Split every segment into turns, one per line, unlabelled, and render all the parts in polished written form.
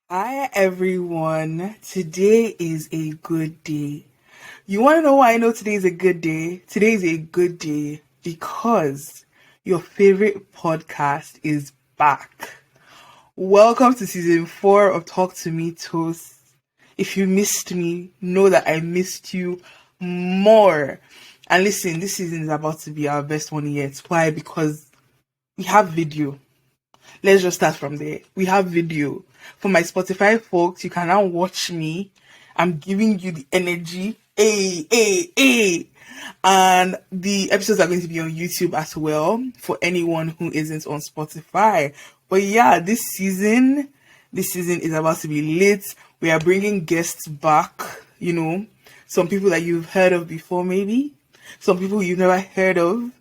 Hi everyone. Today is a good day. You want to know why I know today is a good day? Today is a good day because your favorite podcast is back. Welcome to season 4 of Talk to Me Tos. If you missed me, know that I missed you more. And listen, this season is about to be our best one yet. Why? Because we have video. Let's just start from there. We have video. For my Spotify folks, you can now watch me. I'm giving you the energy. Hey. And the episodes are going to be on YouTube as well for anyone who isn't on Spotify. But yeah, this season is about to be lit. We are bringing guests back, some people that you've heard of before, maybe. Some people you've never heard of.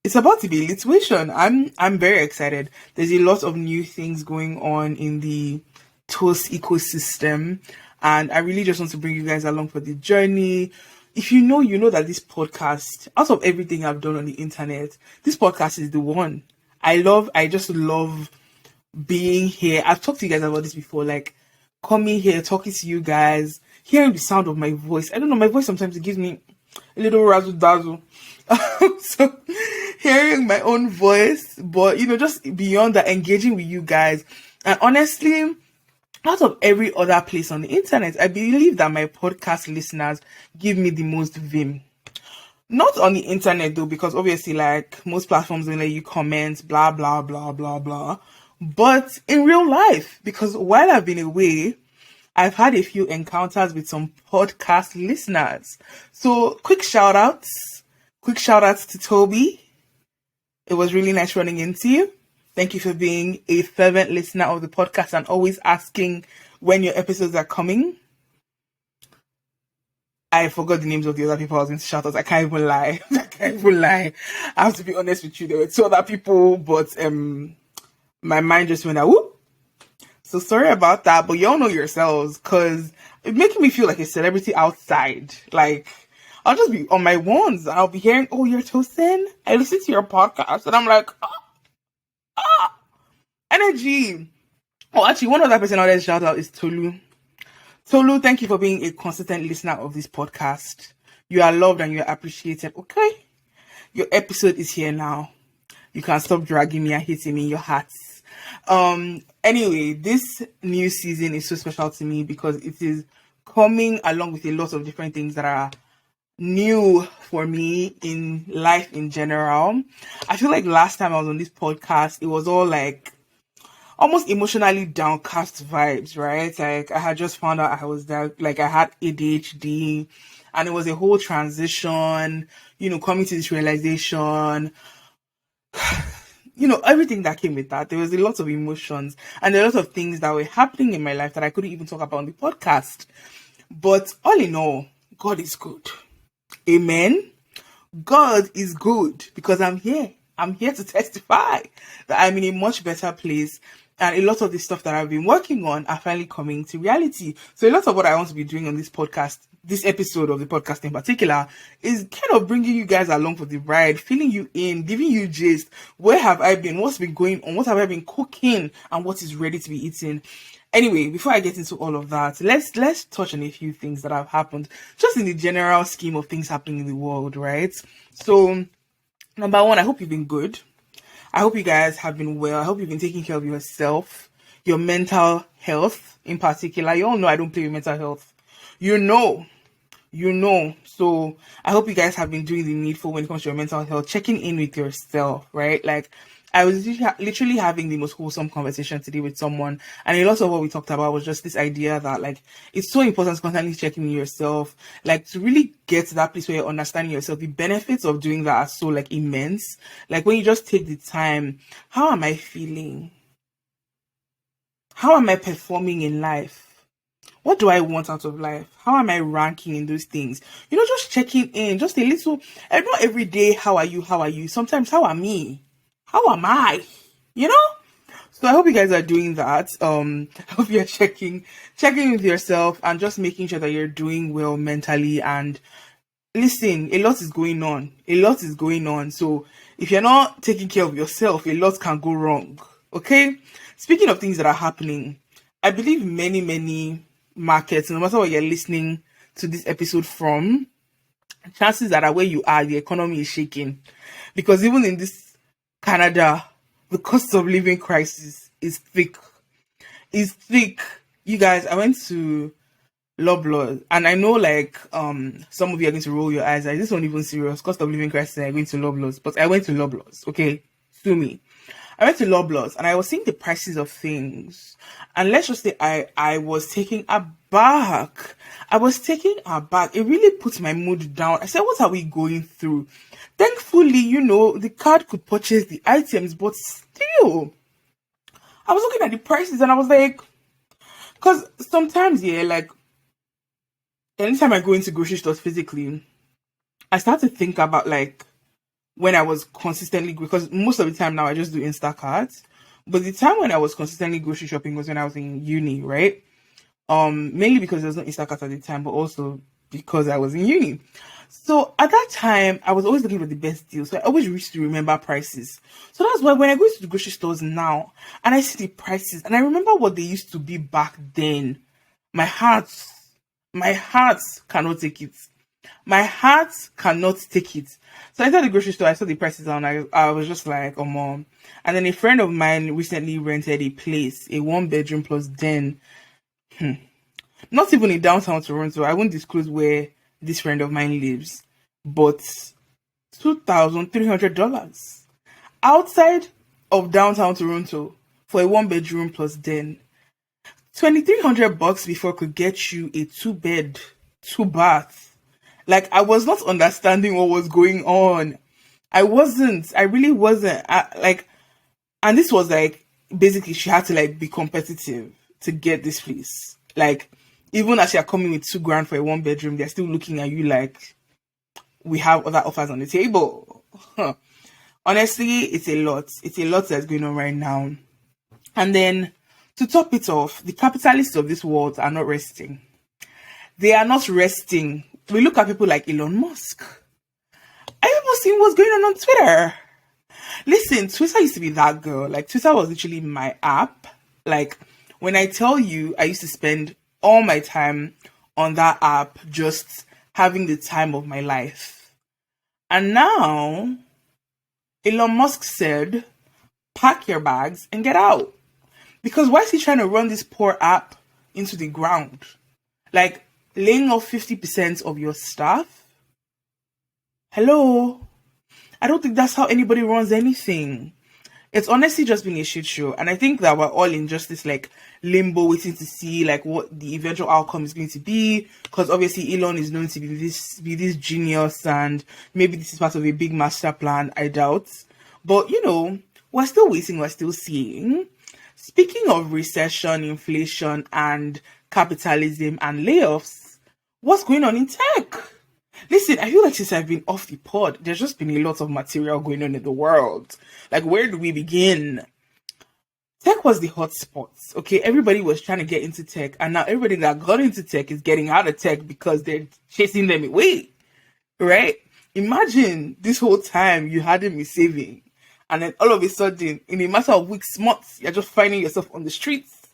It's about to be a situation. I'm very excited. There's a lot of new things going on in the Toast ecosystem, and I really just want to bring you guys along for the journey. If you know that this podcast, out of everything I've done on the internet, this podcast is the one. I just love being here. I've talked to you guys about this before, like coming here, talking to you guys, hearing the sound of my voice. I don't know, my voice sometimes it gives me a little razzle dazzle. So hearing my own voice, but just beyond that, engaging with you guys. And honestly, out of every other place on the internet, I believe that my podcast listeners give me the most vim. Not on the internet though, because obviously, like most platforms, they let you comment, blah blah blah blah blah. But in real life, because while I've been away, I've had a few encounters with some podcast listeners. So quick shout outs to Toby. It was really nice running into you. Thank you for being a fervent listener of the podcast and always asking when your episodes are coming. I forgot the names of the other people I was going to shout out. I can't even lie. I have to be honest with you. There were two other people, but my mind just went out. Whoop. So sorry about that, but y'all know yourselves, because it's making me feel like a celebrity outside. Like, I'll just be on my ones and I'll be hearing, oh, you're Tosin? I listen to your podcast. And I'm like, energy. Oh, actually, one other person I'll let shout out is Tolu. Tolu, thank you for being a consistent listener of this podcast. You are loved and you are appreciated, okay? Your episode is here now. You can stop dragging me and hitting me in your hearts. Anyway, this new season is so special to me because it is coming along with a lot of different things that are new for me in life in general. I feel like last time I was on this podcast, it was all like almost emotionally downcast vibes, right? Like I had just found out I was there, like I had ADHD, and it was a whole transition, coming to this realization, everything that came with that. There was a lot of emotions and a lot of things that were happening in my life that I couldn't even talk about on the podcast. But all in all, God is good. Amen. God is good because I'm here. I'm here to testify that I'm in a much better place. And a lot of the stuff that I've been working on are finally coming to reality. So a lot of what I want to be doing on this podcast, this episode of the podcast in particular, is kind of bringing you guys along for the ride, filling you in, giving you gist. Where have I been? What's been going on? What have I been cooking? And what is ready to be eaten? Anyway, before I get into all of that, let's touch on a few things that have happened, just in the general scheme of things happening in the world, right? So, number one, I hope you've been good. I hope you guys have been well. I hope you've been taking care of yourself, your mental health in particular. You all know I don't play with mental health. You know. So I hope you guys have been doing the needful when it comes to your mental health, checking in with yourself, right? Like I was literally having the most wholesome conversation today with someone, and a lot of what we talked about was just this idea that like it's so important to constantly checking in yourself, like to really get to that place where you're understanding yourself. The benefits of doing that are so like immense. Like when you just take the time, how am I feeling? How am I performing in life? What do I want out of life? How am I ranking in those things? Just checking in, just a little, and not every day, how are you? How are you? Sometimes, how am me? How am I? So I hope you guys are doing that. I hope you're checking with yourself and just making sure that you're doing well mentally. And listen, a lot is going on. So if you're not taking care of yourself, a lot can go wrong. Okay? Speaking of things that are happening, I believe many markets, no matter what you're listening to this episode from, chances that are where you are, the economy is shaking. Because even in this Canada, the cost of living crisis is thick. Is thick. You guys, I went to Loblaws, and I know like some of you are going to roll your eyes. Like, this one even serious. Cost of living crisis. I'm going to Loblaws, but I went to Loblaws. Okay, sue me. I went to Loblaws and I was seeing the prices of things. And let's just say I was taking aback. I was taking aback. It really put my mood down. I said, what are we going through? Thankfully, the card could purchase the items, but still, I was looking at the prices and I was like, because sometimes, yeah, like, anytime I go into grocery stores physically, I start to think about like when I was consistently, because most of the time now I just do Instacart. But the time when I was consistently grocery shopping was when I was in uni, right? Mainly because there was no Instacart at the time, but also because I was in uni. So at that time, I was always looking for the best deal. So I always used to remember prices. So that's why when I go to the grocery stores now and I see the prices and I remember what they used to be back then, my heart, my heart cannot take it. My heart cannot take it. So I entered the grocery store, I saw the prices and I was just like, oh mom. And then a friend of mine recently rented a place, a 1 bedroom plus den. Not even in downtown Toronto. I won't disclose where this friend of mine lives. But $2,300 outside of downtown Toronto for a 1 bedroom plus den. $2,300 before could get you a 2 bed, 2 bath. Like, I was not understanding what was going on. I wasn't. I really wasn't. And this was like, basically, she had to like be competitive to get this place. Like, even as you're coming with 2 grand for a 1 bedroom, they're still looking at you like, we have other offers on the table. Honestly, it's a lot. It's a lot that's going on right now. And then, to top it off, the capitalists of this world are not resting. They are not resting. We look at people like Elon Musk. Have you seen what's going on Twitter? Listen, Twitter used to be that girl. Like, Twitter was literally my app. Like, when I tell you, I used to spend all my time on that app just having the time of my life. And now, Elon Musk said, pack your bags and get out. Because why is he trying to run this poor app into the ground? Like, laying off 50% of your staff? Hello? I don't think that's how anybody runs anything. It's honestly just been a shit show. And I think that we're all in just this like limbo waiting to see like what the eventual outcome is going to be. Because obviously Elon is known to be this genius and maybe this is part of a big master plan. I doubt. But we're still waiting, we're still seeing. Speaking of recession, inflation, and capitalism and layoffs, what's going on in tech? Listen, I feel like since I've been off the pod, there's just been a lot of material going on in the world. Like, where do we begin? Tech was the hot spot, okay? Everybody was trying to get into tech, and now everybody that got into tech is getting out of tech because they're chasing them away, right? Imagine this whole time you hadn't been saving, and then all of a sudden, in a matter of weeks, months, you're just finding yourself on the streets,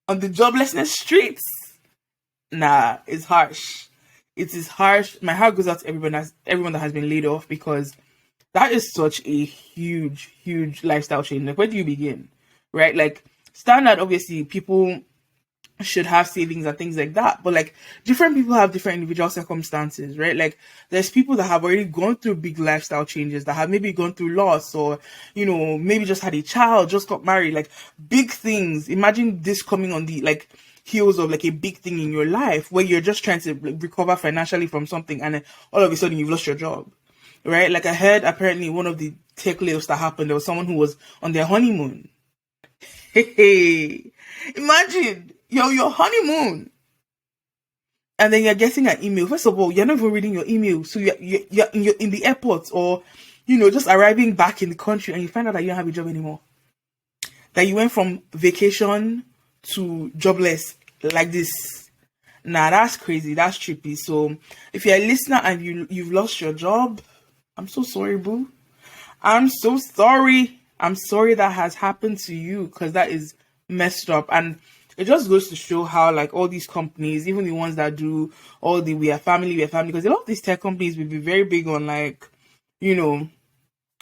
on the joblessness streets. Nah, it's harsh. It is harsh. My heart goes out to everyone that has been laid off, because that is such a huge lifestyle change. Like, where do you begin? Right? Like, standard, obviously, people should have savings and things like that. But like, different people have different individual circumstances, right? Like, there's people that have already gone through big lifestyle changes, that have maybe gone through loss, or, maybe just had a child, just got married, like big things. Imagine this coming on the like heels of like a big thing in your life where you're just trying to like, recover financially from something, and then all of a sudden you've lost your job, right? Like, I heard apparently one of the tech layoffs that happened, there was someone who was on their honeymoon. Hey, imagine you're on your honeymoon and then you're getting an email. First of all, you're not even reading your email, so you're in the airport, or just arriving back in the country, and you find out that you don't have a job anymore, that you went from vacation to jobless like this. Nah, that's crazy. That's trippy. So if you're a listener and you've lost your job, I'm so sorry, boo. I'm so sorry. I'm sorry that has happened to you, because that is messed up. And it just goes to show how like all these companies, even the ones that do all the we are family, because a lot of these tech companies will be very big on like, you know,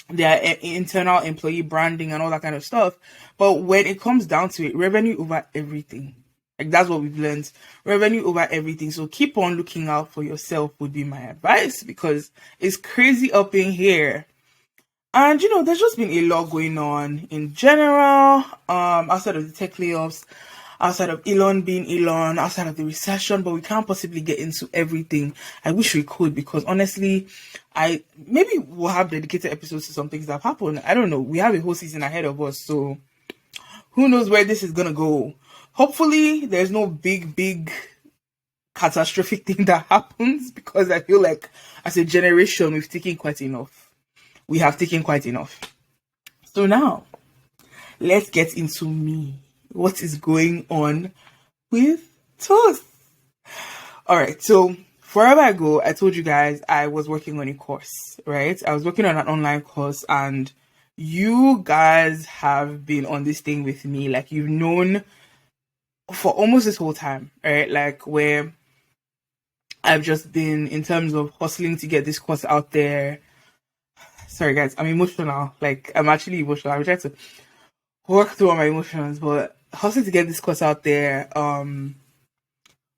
their internal employee branding and all that kind of stuff. But when it comes down to it, revenue over everything. Like that's what we've learned. Revenue over everything. So keep on looking out for yourself would be my advice, because it's crazy up in here. And you know, there's just been a lot going on in general, outside of the tech layoffs, outside of Elon being Elon, outside of the recession, but we can't possibly get into everything. I wish we could, because honestly, I maybe we'll have dedicated episodes to some things that have happened. I don't know. We have a whole season ahead of us, so who knows where this is gonna go. Hopefully there's no big catastrophic thing that happens, because I feel like as a generation we've taken quite enough. We have taken quite enough. So now, let's get into me. What is going on with Tos? Alright, so forever ago, I told you guys I was working on a course, right? I was working on an online course, and you guys have been on this thing with me. Like, you've known for almost this whole time, right? Like, where I've just been, in terms of hustling to get this course out there. Sorry guys, I'm emotional. Like, I'm actually emotional. I'm trying to work through all my emotions, but hustling to get this course out there,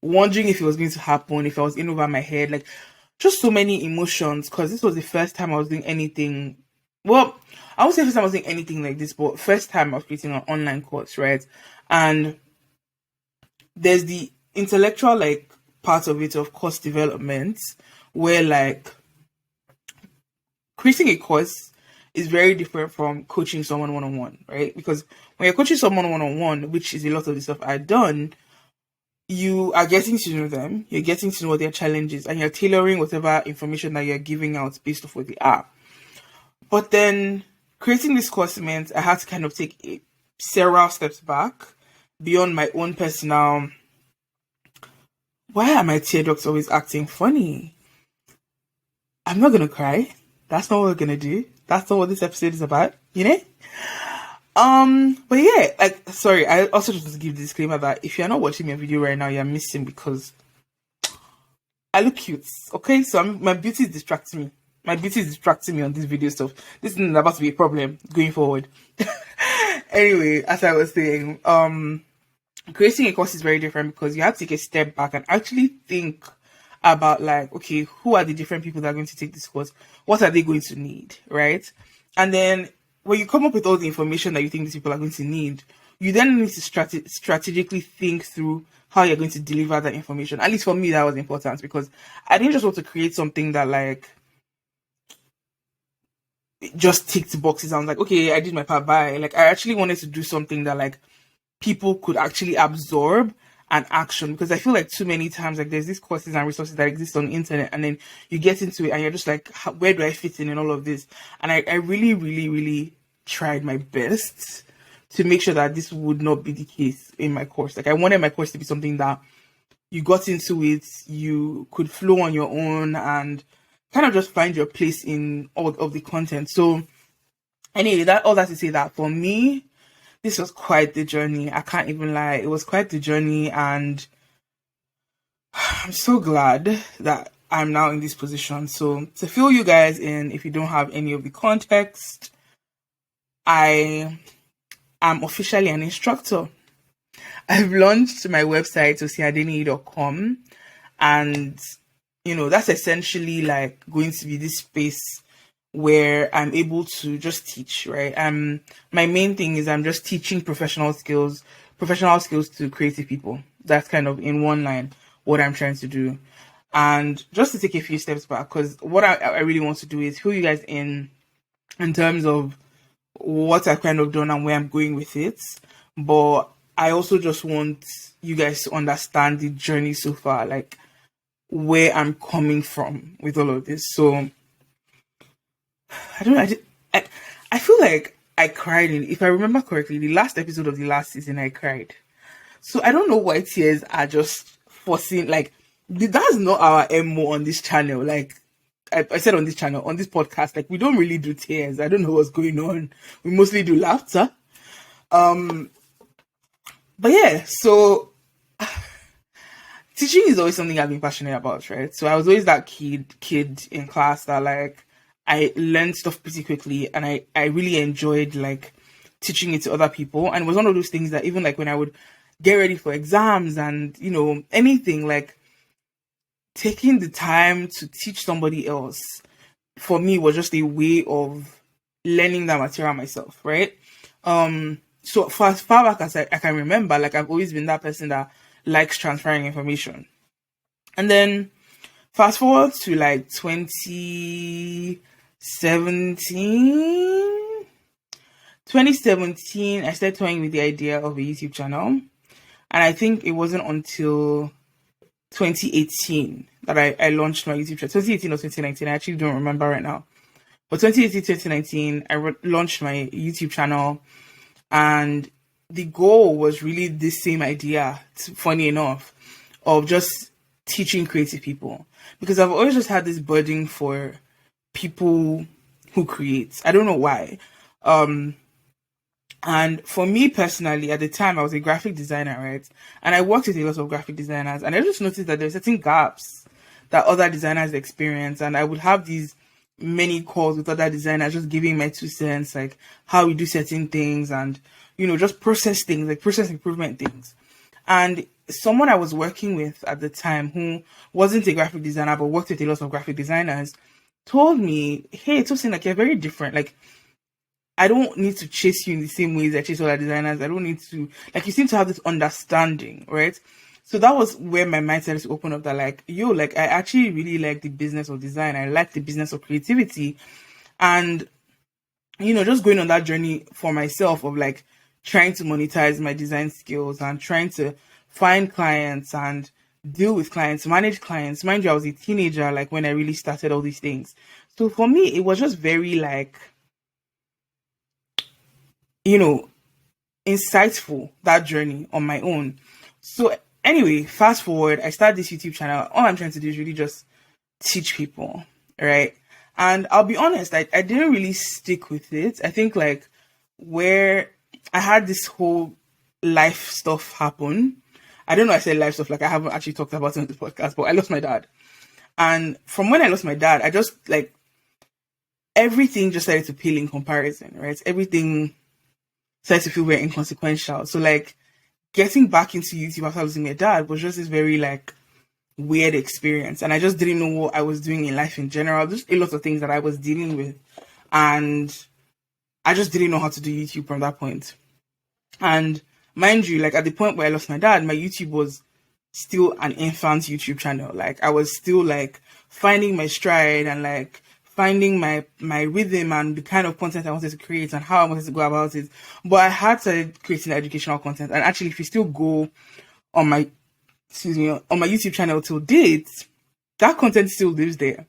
wondering if it was going to happen, if I was in over my head, like just so many emotions, because this was the first time I was doing anything. Well, I won't say first time I was doing anything like this, but first time I was creating an online course, right? And there's the intellectual like part of it, of course development, where like creating a course is very different from coaching someone one-on-one, right? Because when you're coaching someone one-on-one, which is a lot of the stuff I've done, you are getting to know them, you're getting to know what their challenges, and you're tailoring whatever information that you're giving out based off what they are. But then creating this course meant I had to kind of take several steps back beyond my own personal. Why are my tear ducts always acting funny? I'm not gonna cry. That's not what we're gonna do. That's not what this episode is about, you know? But yeah, like, sorry, I also just want to give the disclaimer that if you're not watching my video right now, you're missing, because I look cute, okay? So my beauty is distracting me. My beauty is distracting me on this video stuff. This is about to be a problem going forward. Anyway, as I was saying, creating a course is very different, because you have to take a step back and actually think about like, okay, who are the different people that are going to take this course? What are they going to need, right? And then when you come up with all the information that you think these people are going to need, you then need to strategically think through how you're going to deliver that information. At least for me, that was important, because I didn't just want to create something that like just ticked boxes. I was like, okay, I did my part, bye. Like, I actually wanted to do something that like people could actually absorb and action, because I feel like too many times like there's these courses and resources that exist on the internet, and then you get into it and you're just like, where do I fit in all of this? And I really tried my best to make sure that this would not be the case in my course. Like, I wanted my course to be something that you got into it, you could flow on your own and kind of just find your place in all of the content. So anyway, all that to say that for me, this was quite the journey. I can't even lie. It was quite the journey, and I'm so glad that I'm now in this position. So to fill you guys in, if you don't have any of the context, I am officially an instructor. I've launched my website, osiadeni.com, and you know, that's essentially like going to be this space where I'm able to just teach, right? My main thing is I'm just teaching professional skills to creative people. That's kind of in one line what I'm trying to do. And just to take a few steps back, because what I really want to do is fill you guys in terms of what I've kind of done and where I'm going with it. But I also just want you guys to understand the journey so far, like where I'm coming from with all of this. So I feel like I cried if I remember correctly, the last episode of the last season, I cried. So I don't know why tears are just forcing, like, that's not our MO on this channel. Like, I said on this channel, on this podcast, like, we don't really do tears. I don't know what's going on. We mostly do laughter. But yeah, so teaching is always something I've been passionate about, right? So I was always that kid in class that like I learned stuff pretty quickly, and I really enjoyed like teaching it to other people. And it was one of those things that even like when I would get ready for exams and anything, like taking the time to teach somebody else for me was just a way of learning that material myself, right? So for as far back as I can remember, like I've always been that person that likes transferring information. And then fast forward to like 2017, I started toying with the idea of a YouTube channel. And I think it wasn't until 2018 that I launched my YouTube channel. 2018 or 2019, I actually don't remember right now. But 2018, 2019, launched my YouTube channel, and the goal was really the same idea, funny enough, of just teaching creative people. Because I've always just had this burden for people who create. I don't know why. And for me personally, at the time, I was a graphic designer, right? And I worked with a lot of graphic designers, and I just noticed that there were certain gaps that other designers experience. And I would have these many calls with other designers, just giving my 2 cents, like how we do certain things and, just process things, like process improvement things. And someone I was working with at the time who wasn't a graphic designer, but worked with a lot of graphic designers, told me, hey, Tosin, like you're very different. Like, I don't need to chase you in the same ways I chase other designers. I don't need to, like, you seem to have this understanding, right? So that was where my mind started to open up that, like, like, I actually really like the business of design. I like the business of creativity. And, just going on that journey for myself of, like, trying to monetize my design skills and trying to find clients and deal with clients, manage clients. Mind you, I was a teenager, like, when I really started all these things. So for me, it was just very, like, you know, insightful, that journey on my own. So anyway, fast forward, I started this YouTube channel. All I'm trying to do is really just teach people, right? And I'll be honest, I didn't really stick with it. I think like where I had this whole life stuff happen. I don't know, I said life stuff, like I haven't actually talked about it on the podcast, but I lost my dad. And from when I lost my dad, I just like everything just started to pale in comparison, right? Everything started to feel very inconsequential. So like getting back into YouTube after losing my dad was just this very like weird experience. And I just didn't know what I was doing in life in general. Just a lot of things that I was dealing with. And I just didn't know how to do YouTube from that point. And mind you, like at the point where I lost my dad, my YouTube was still an infant YouTube channel. Like I was still like finding my stride and like finding my rhythm and the kind of content I wanted to create and how I wanted to go about it. But I had started creating educational content. And actually, if you still go on my on my YouTube channel till date, that content still lives there.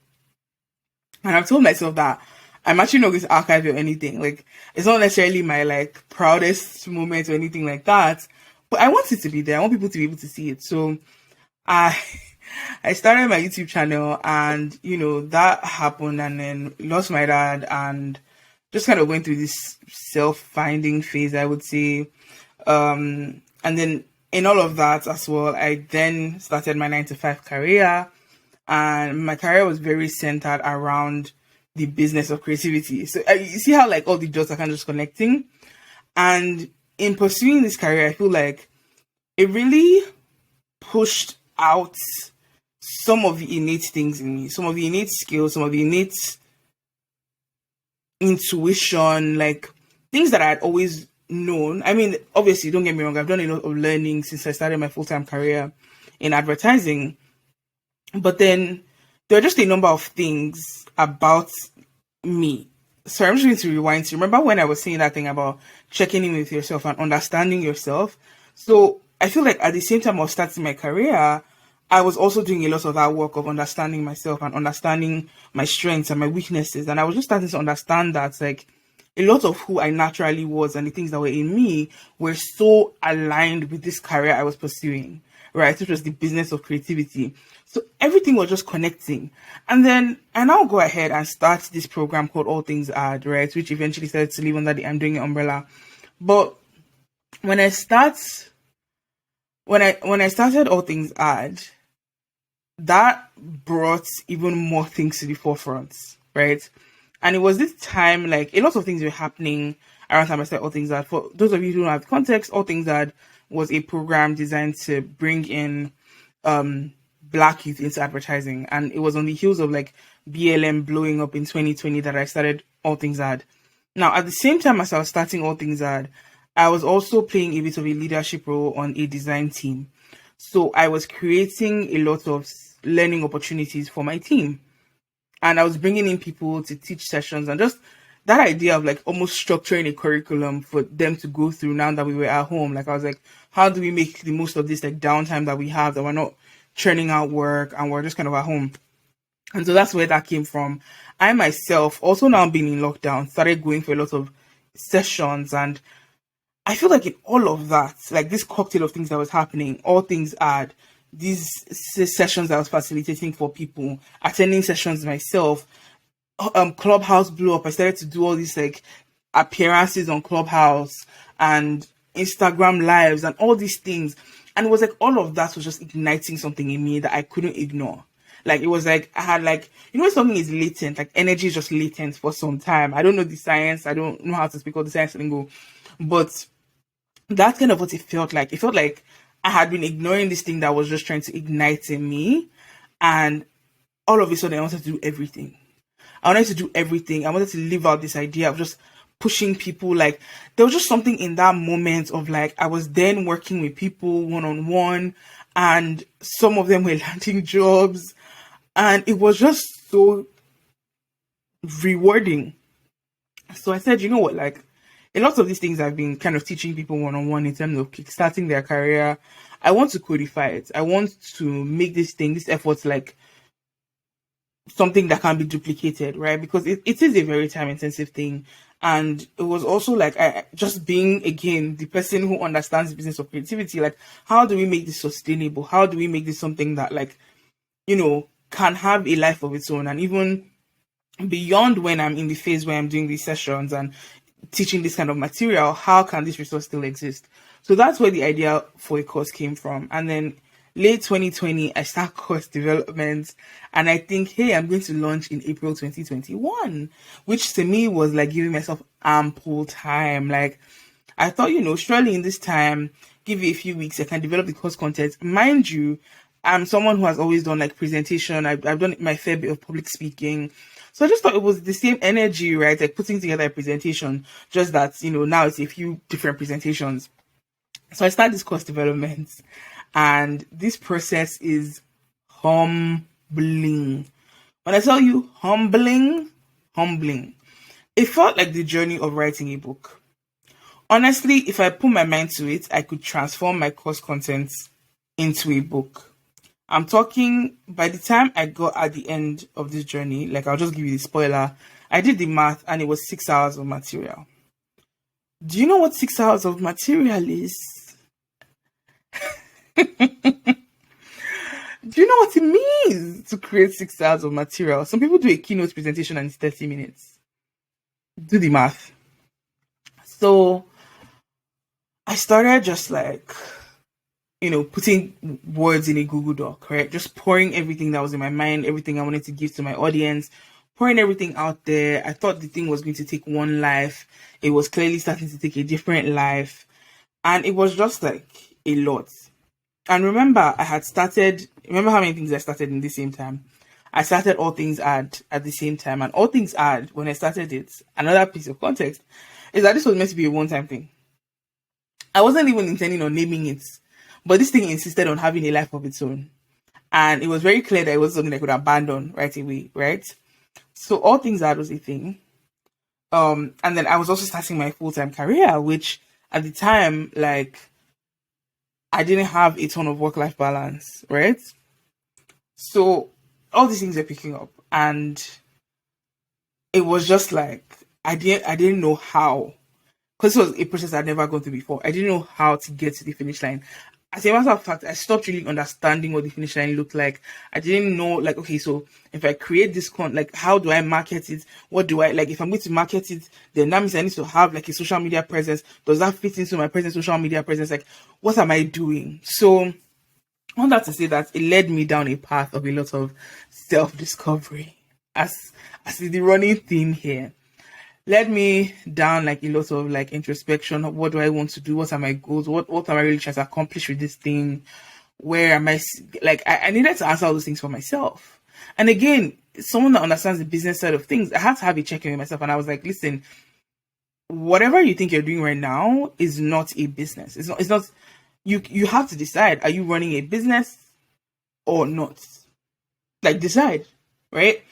And I've told myself that I'm actually not going to archive it or anything. Like it's not necessarily my like proudest moment or anything like that. But I want it to be there. I want people to be able to see it. So I I started my YouTube channel and that happened, and then lost my dad and just kind of went through this self-finding phase, I would say. And then in all of that as well, I then started my 9 to 5 career, and my career was very centered around the business of creativity. So you see how like all the dots are kind of just connecting. And in pursuing this career, I feel like it really pushed out some of the innate things in me, some of the innate skills, some of the innate intuition, like things that I had always known. I mean, obviously, don't get me wrong, I've done a lot of learning since I started my full-time career in advertising. But then there are just a number of things about me. So I'm just going to rewind to remember when I was saying that thing about checking in with yourself and understanding yourself. So I feel like at the same time I was starting my career, I was also doing a lot of that work of understanding myself and understanding my strengths and my weaknesses. And I was just starting to understand that like a lot of who I naturally was and the things that were in me were so aligned with this career I was pursuing, right? Which was the business of creativity. So everything was just connecting. And then I now go ahead and start this program called All Things Ad, right? Which eventually started to live under the I'm Doing It umbrella. But when I start when I started All Things Ad, that brought even more things to the forefront, right? And it was this time, like a lot of things were happening around time I started All Things Ad. For those of you who don't have context, All Things Ad was a program designed to bring in black youth into advertising, and it was on the heels of like BLM blowing up in 2020 that I started All Things Ad. Now, at the same time as I was starting All Things Ad, I was also playing a bit of a leadership role on a design team. So I was creating a lot of learning opportunities for my team. And I was bringing in people to teach sessions, and just that idea of like almost structuring a curriculum for them to go through now that we were at home. Like I was like, how do we make the most of this like downtime that we have, that we're not churning out work and we're just kind of at home? And so that's where that came from. I myself, also now being in lockdown, started going for a lot of sessions, and I feel like in all of that, like this cocktail of things that was happening, All Things Ad, these sessions I was facilitating for people, attending sessions myself, Clubhouse blew up. I started to do all these like appearances on Clubhouse and Instagram lives and all these things. And it was like all of that was just igniting something in me that I couldn't ignore. Like it was like I had like, you know, when something is latent, like energy is just latent for some time. I don't know the science, I don't know how to speak all the science lingo, but that's kind of what it felt like. It felt like I had been ignoring this thing that was just trying to ignite in me, and all of a sudden I wanted to do everything. I wanted to do everything. I wanted to live out this idea of just pushing people. Like there was just something in that moment of like I was then working with people one on one, and some of them were landing jobs, and it was just so rewarding. So I said, you know what, like a lot of these things I've been kind of teaching people one on one in terms of kickstarting their career. I want to codify it. I want to make this effort like something that can be duplicated, right? Because it is a very time intensive thing. And it was also like I just being again the person who understands the business of creativity. Like, how do we make this sustainable? How do we make this something that like, you know, can have a life of its own? And even beyond when I'm in the phase where I'm doing these sessions and teaching this kind of material, how can this resource still exist? So that's where the idea for a course came from. And then late 2020, I start course development, and I think, hey, I'm going to launch in April 2021, which to me was like giving myself ample time. Like I thought, you know, surely in this time, give it a few weeks, I can develop the course content. Mind you, I'm someone who has always done like presentation. I've done my fair bit of public speaking. So I just thought it was the same energy, right? Like putting together a presentation, just that, you know, now it's a few different presentations. So I started this course development, and this process is humbling. When I tell you humbling, humbling, it felt like the journey of writing a book. Honestly, if I put my mind to it, I could transform my course content into a book. I'm talking, by the time I got at the end of this journey, like I'll just give you the spoiler, I did the math and it was 6 hours of material. Do you know what 6 hours of material is? Do you know what it means to create 6 hours of material? Some people do a keynote presentation and it's 30 minutes. Do the math. So I started just like, you know, putting words in a Google Doc, right? Just pouring everything that was in my mind, everything I wanted to give to my audience, pouring everything out there. I thought the thing was going to take one life. It was clearly starting to take a different life. And it was just like a lot. And remember, remember how many things I started in the same time? I started All Things Ad at the same time. And All Things Ad, when I started it, another piece of context is that this was meant to be a one-time thing. I wasn't even intending on naming it, but this thing insisted on having a life of its own. And it was very clear that it was something I could abandon right away, right? So All Things Ad was a thing. And then I was also starting my full-time career, which at the time, like, I didn't have a ton of work-life balance, right? So all these things are picking up, and it was just like I didn't know how, because it was a process I'd never gone through before. I didn't know how to get to the finish line. as a matter of fact, I stopped really understanding what the finish line looked like. I didn't know, like, okay, so if I create this like, how do I market it? What do I, like, if I'm going to market it, then that means I need to have, like, a social media presence. Does that fit into my present social media presence? Like, what am I doing? So, I want that to say that it led me down a path of a lot of self-discovery, as is the running theme here. Led me down like a lot of like introspection of what do I want to do, what are my goals, what am I really trying to accomplish with this thing, where am I, like, I needed to answer all those things for myself. And again, someone that understands the business side of things, I had to have a check-in with myself, and I was like, listen, whatever you think you're doing right now is not a business. It's not you have to decide, are you running a business or not? Like, decide, right?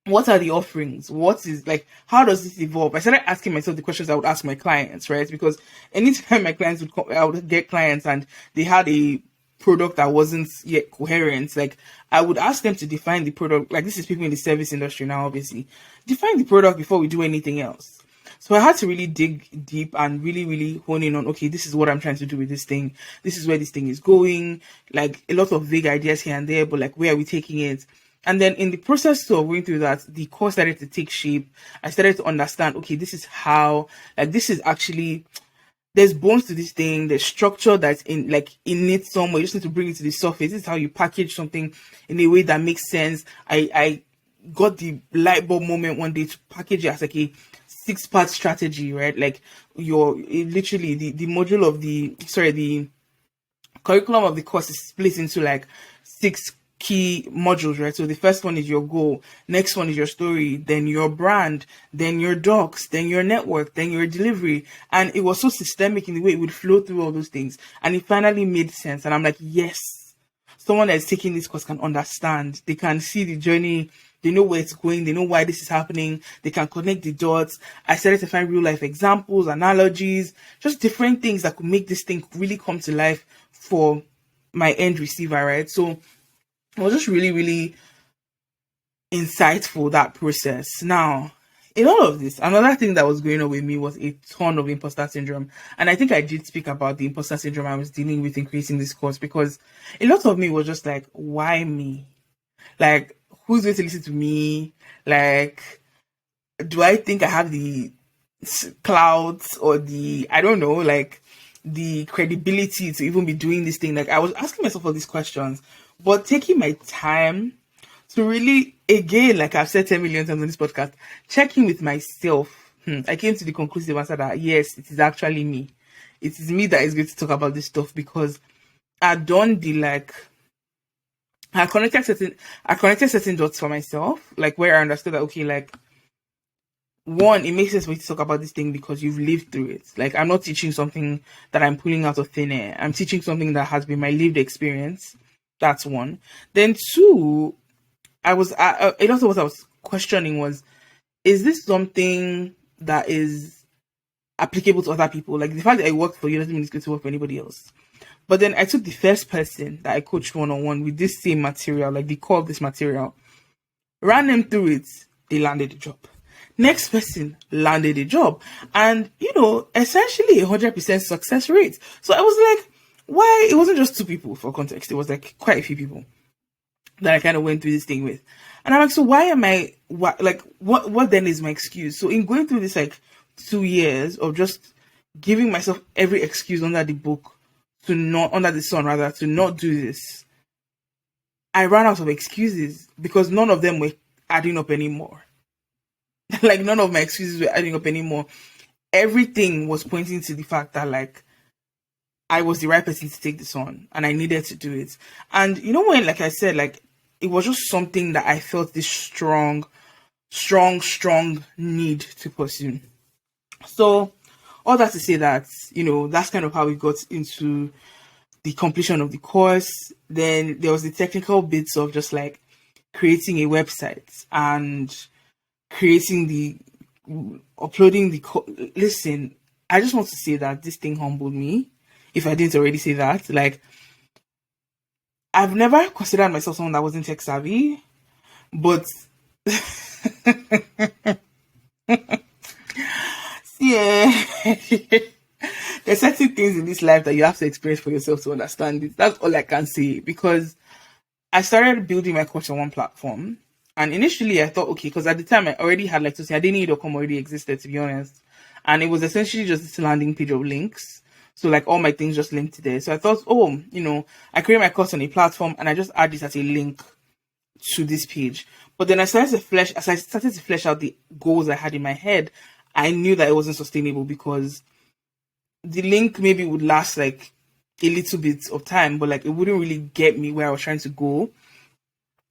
What are the offerings? What is, like, how does this evolve? I started asking myself the questions I would ask my clients, right? Because anytime my clients would come, I would get clients and they had a product that wasn't yet coherent, like, I would ask them to define the product. Like, this is people in the service industry now, obviously. Define the product before we do anything else. So I had to really dig deep and really, really hone in on, okay, this is what I'm trying to do with this thing. This is where this thing is going. Like, a lot of vague ideas here and there, but like, where are we taking it? And then in the process of going through that, the course started to take shape. I started to understand, okay, this is how, like, this is actually, there's bones to this thing, there's structure that's in, like, in it somewhere. You just need to bring it to the surface. This is how you package something in a way that makes sense. I got the light bulb moment one day to package it as like a 6-part strategy, right? Like, literally the module of the curriculum of the course is split into like 6 key modules, right? So the first one is your goal, next one is your story, then your brand, then your docs, then your network, then your delivery. And it was so systemic in the way it would flow through all those things. And it finally made sense. And I'm like, yes, someone that's taking this course can understand. They can see the journey. They know where it's going. They know why this is happening. They can connect the dots. I started to find real life examples, analogies, just different things that could make this thing really come to life for my end receiver, right? So it was just really, really insightful, that process. Now, in all of this, another thing that was going on with me was a ton of imposter syndrome. And I think I did speak about the imposter syndrome I was dealing with in creating this course, because a lot of me was just like, why me? Like, who's going to listen to me? Like, do I think I have the clouds or I don't know, like, the credibility to even be doing this thing? Like, I was asking myself all these questions, but taking my time to really, again, like I've said 10 million times on this podcast, checking with myself, I came to the conclusive answer that yes, it is actually me. It is me that is going to talk about this stuff, because I've done the, like, I connected certain dots for myself, like, where I understood that, okay, like, one, it makes sense for me to talk about this thing because you've lived through it. Like, I'm not teaching something that I'm pulling out of thin air. I'm teaching something that has been my lived experience. That's one. Then two, a lot of what I was questioning was, is this something that is applicable to other people? Like, the fact that it worked for you doesn't mean it's going to work for anybody else. But then I took the first person that I coached one-on-one with this same material, like the core of this material, ran them through it, they landed the job. Next person landed a job, and essentially 100% success rate. So I was like, why? It wasn't just 2 people, for context. It was like quite a few people that I kind of went through this thing with. And I'm like, so why am I, what then is my excuse? So in going through this, like, 2 years of just giving myself every excuse under the book under the sun rather, to not do this, I ran out of excuses, because none of them were adding up anymore. Like, none of my excuses were adding up anymore. Everything was pointing to the fact that, like, I was the right person to take this on, and I needed to do it. And when, like I said, like, it was just something that I felt this strong need to pursue. So all that to say that, that's kind of how we got into the completion of the course. Then there was the technical bits of just like creating a website and uploading the listen, I just want to say that this thing humbled me, if I didn't already say that. Like, I've never considered myself someone that wasn't tech savvy, but yeah, There's certain things in this life that you have to experience for yourself to understand it. That's all I can say, because I started building my course on one platform. And initially I thought, okay, because at the time I already had like to say Adeni.com already existed, to be honest. And it was essentially just this landing page of links. So like all my things just linked there. So I thought, oh, I create my course on a platform and I just add this as a link to this page. But then as I started to flesh out the goals I had in my head, I knew that it wasn't sustainable, because the link maybe would last like a little bit of time, but like it wouldn't really get me where I was trying to go.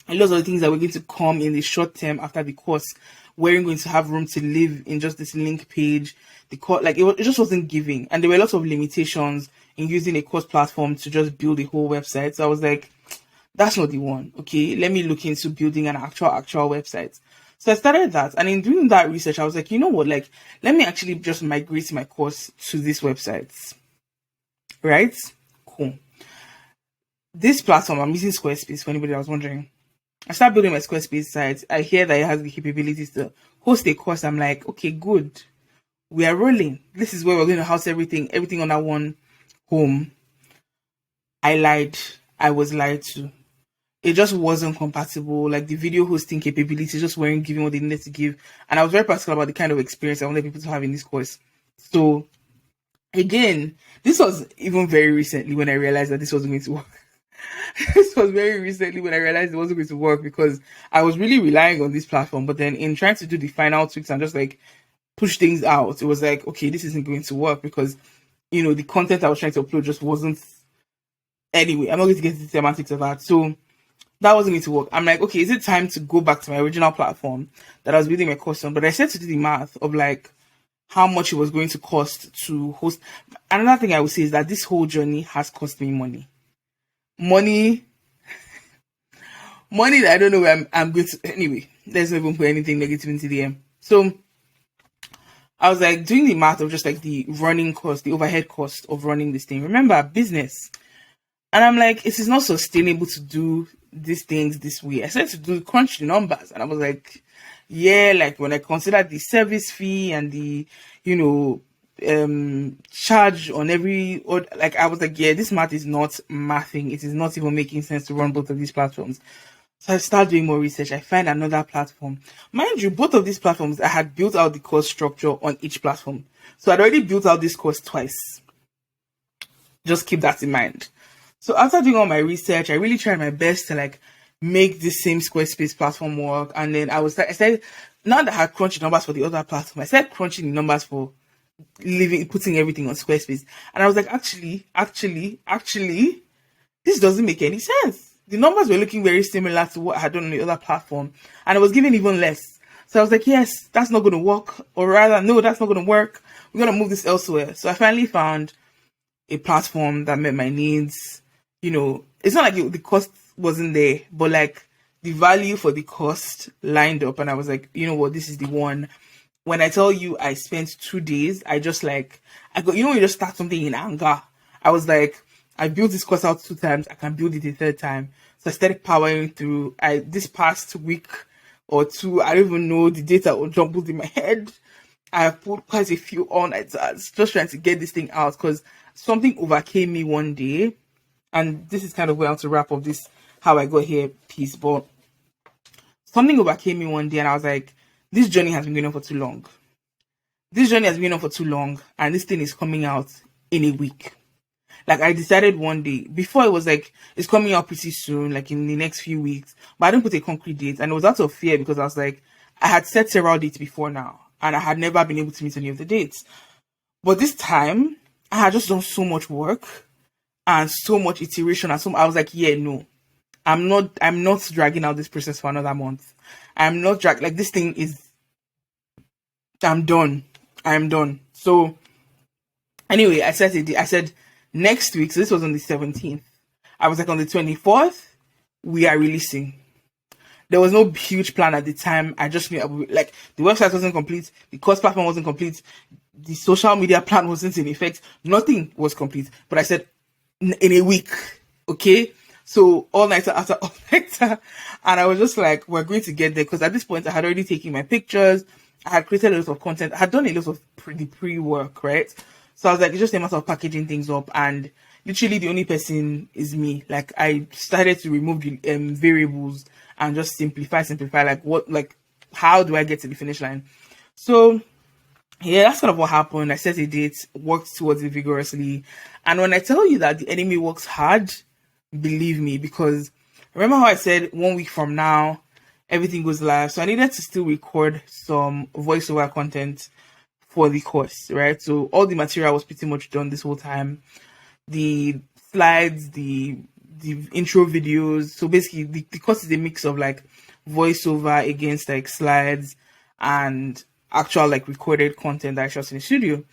And lots of the things that were going to come in the short term after the course weren't going to have room to live in just this link page. The course, like it just wasn't giving, and there were lots of limitations in using a course platform to just build a whole website. So I was like, that's not the one. Okay, let me look into building an actual website. So I started that, and in doing that research, I was like, you know what, like, let me actually just migrate my course to this website. Right? Cool. This platform, I'm using Squarespace, for anybody that was wondering. I start building my Squarespace site. I hear that it has the capabilities to host a course. I'm like, okay, good. We are rolling. This is where we're going to house everything on that one home. I lied. I was lied to. It just wasn't compatible. Like the video hosting capabilities just weren't giving what they needed to give. And I was very particular about the kind of experience I wanted people to have in this course. So again, this was even very recently when I realized that this wasn't going to work. This was very recently when I realized it wasn't going to work, because I was really relying on this platform. But then in trying to do the final tweaks and just like push things out, it was like, okay, this isn't going to work, because, the content I was trying to upload just wasn't. Anyway, I'm not going to get into the semantics of that. So that wasn't going to work. I'm like, okay, is it time to go back to my original platform that I was building my course on? But I said to do the math of like how much it was going to cost to host. Another thing I would say is that this whole journey has cost me money. Money that I don't know where I'm going to. Anyway, let's not even put anything negative into the end. So I was like doing the math of just like the running cost, the overhead cost of running this thing. Remember, business. And I'm like, it is not sustainable to do these things this way. I said to do crunch the numbers, and I was like, yeah, like when I consider the service fee and the, charge on every, or like I was like, yeah, this math is not mathing. It is not even making sense to run both of these platforms. So I started doing more research. I find another platform. Mind you, both of these platforms, I had built out the course structure on each platform. So I'd already built out this course twice. Just keep that in mind. So after doing all my research, I really tried my best to like make this same Squarespace platform work. And then I said, now that I had crunched the numbers for the other platform, I started crunching the numbers for putting everything on Squarespace. And I was like, actually, this doesn't make any sense. The numbers were looking very similar to what I had done on the other platform, and I was giving even less. So I was like, yes, that's not going to work. Or rather, no, that's not going to work. We're going to move this elsewhere. So I finally found a platform that met my needs. It's not like the cost wasn't there, but like the value for the cost lined up. And I was like, you know what, this is the one. When I tell you I spent 2 days, I just like, you just start something in anger. I was like, I built this course out 2 times. I can build it a 3rd time. So I started powering through. This past week or 2, I don't even know, the data all jumbled in my head. I have put quite a few all-night hours just trying to get this thing out, because something overcame me one day. And this is kind of where I want to wrap up this how I got here piece. But something overcame me one day, and I was like, this journey has been going on for too long. And this thing is coming out in a week. Like I decided one day, before it was like, it's coming out pretty soon, like in the next few weeks. But I didn't put a concrete date, and it was out of fear, because I was like, I had set several dates before now, and I had never been able to meet any of the dates. But this time, I had just done so much work and so much iteration, and I was like, yeah, no, I'm not dragging out this process for another month. I'm not like this thing is, I'm done. So anyway, I said next week. So this was on the 17th. I was like, on the 24th, we are releasing. There was no huge plan at the time. I just knew, like, the website wasn't complete, the course platform wasn't complete, the social media plan wasn't in effect, nothing was complete. But I said, in a week, okay? So all-nighter after all-nighter, and I was just like, we're going to get there, because at this point, I had already taken my pictures, I had created a lot of content, I had done a lot of pre-work, right? So I was like, it's just a matter of packaging things up, and literally the only person is me. Like I started to remove the variables and just simplify. Like how do I get to the finish line? So yeah, that's kind of what happened. I set a date, worked towards it vigorously, and when I tell you that the enemy works hard, believe me, because remember how I said 1 week from now everything goes live. So I needed to still record some voiceover content for the course, right? So all the material was pretty much done this whole time. The slides, the intro videos. So basically the course is a mix of like voiceover against like slides and actual like recorded content that I shot in the studio.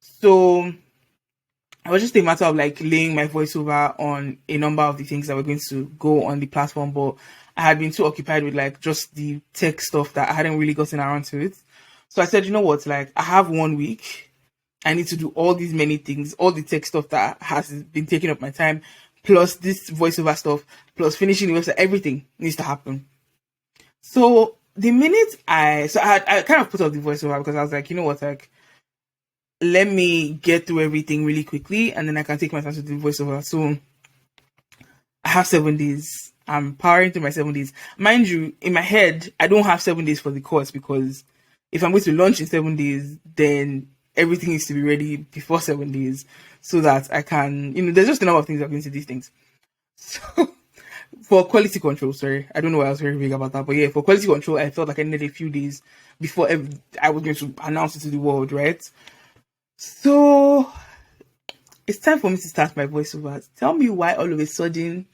So it was just a matter of like laying my voiceover on a number of the things that were going to go on the platform, but I had been too occupied with like just the tech stuff that I hadn't really gotten around to it. So I said, you know what, like I have 1 week. I need to do all these many things, all the tech stuff that has been taking up my time, plus this voiceover stuff, plus finishing the website, everything needs to happen. So the minute I kind of put off the voiceover because I was like, you know what, like let me get through everything really quickly and then I can take my time to do voiceover. So I have 7 days. I'm powering through my 7 days. Mind you, in my head, I don't have 7 days for the course because if I'm going to launch in 7 days, then everything needs to be ready before 7 days so that I can, there's just a number of things that go into these things. So for quality control, sorry, I don't know why I was very big about that, but yeah, for quality control, I felt like I needed a few days before I was going to announce it to the world, right? So it's time for me to start my voiceovers. Tell me why all of a sudden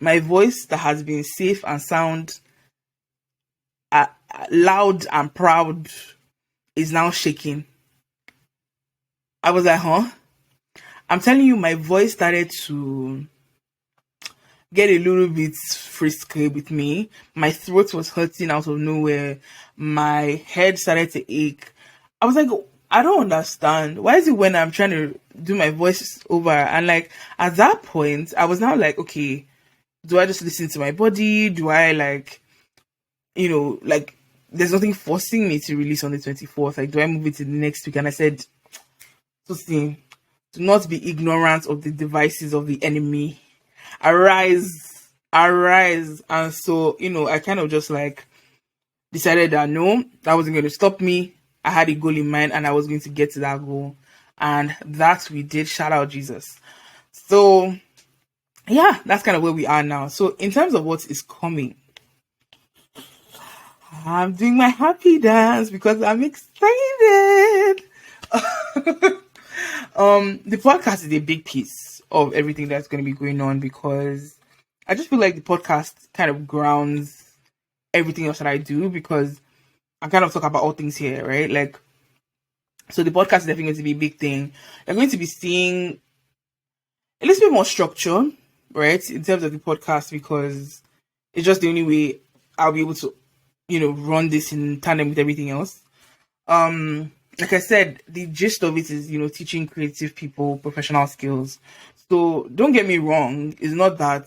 my voice that has been safe and sound, loud and proud, is now shaking. I was like, huh? I'm telling you, my voice started to get a little bit frisky with me. My throat was hurting out of nowhere. My head started to ache. I was like, I don't understand. Why is it when I'm trying to do my voice over? And like at that point, I was now like, okay, do I just listen to my body? Do I like, like there's nothing forcing me to release on the 24th. Like, do I move it to the next week? And I said, do not be ignorant of the devices of the enemy. Arise. And so, I kind of just like decided that no, that wasn't going to stop me. I had a goal in mind and I was going to get to that goal. And that we did. Shout out Jesus. So yeah, that's kind of where we are now. So in terms of what is coming, I'm doing my happy dance because I'm excited. The podcast is a big piece of everything that's going to be going on because I just feel like the podcast kind of grounds everything else that I do because I kind of talk about all things here, right? Like, so the podcast is definitely going to be a big thing. You're going to be seeing a little bit more structure, right, in terms of the podcast because it's just the only way I'll be able to, run this in tandem with everything else. Like I said, the gist of it is, teaching creative people professional skills. So don't get me wrong, it's not that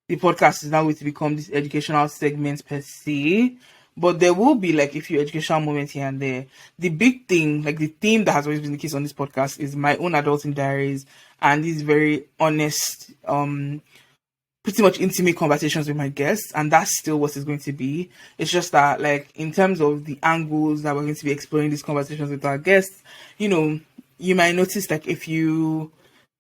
the podcast is now going to become this educational segment per se, but there will be like a few educational moments here and there. The big thing, like the theme that has always been the case on this podcast is my own adulting diaries and these very honest, pretty much intimate conversations with my guests, and that's still what it's going to be. It's just that, like, in terms of the angles that we're going to be exploring these conversations with our guests, you might notice like a few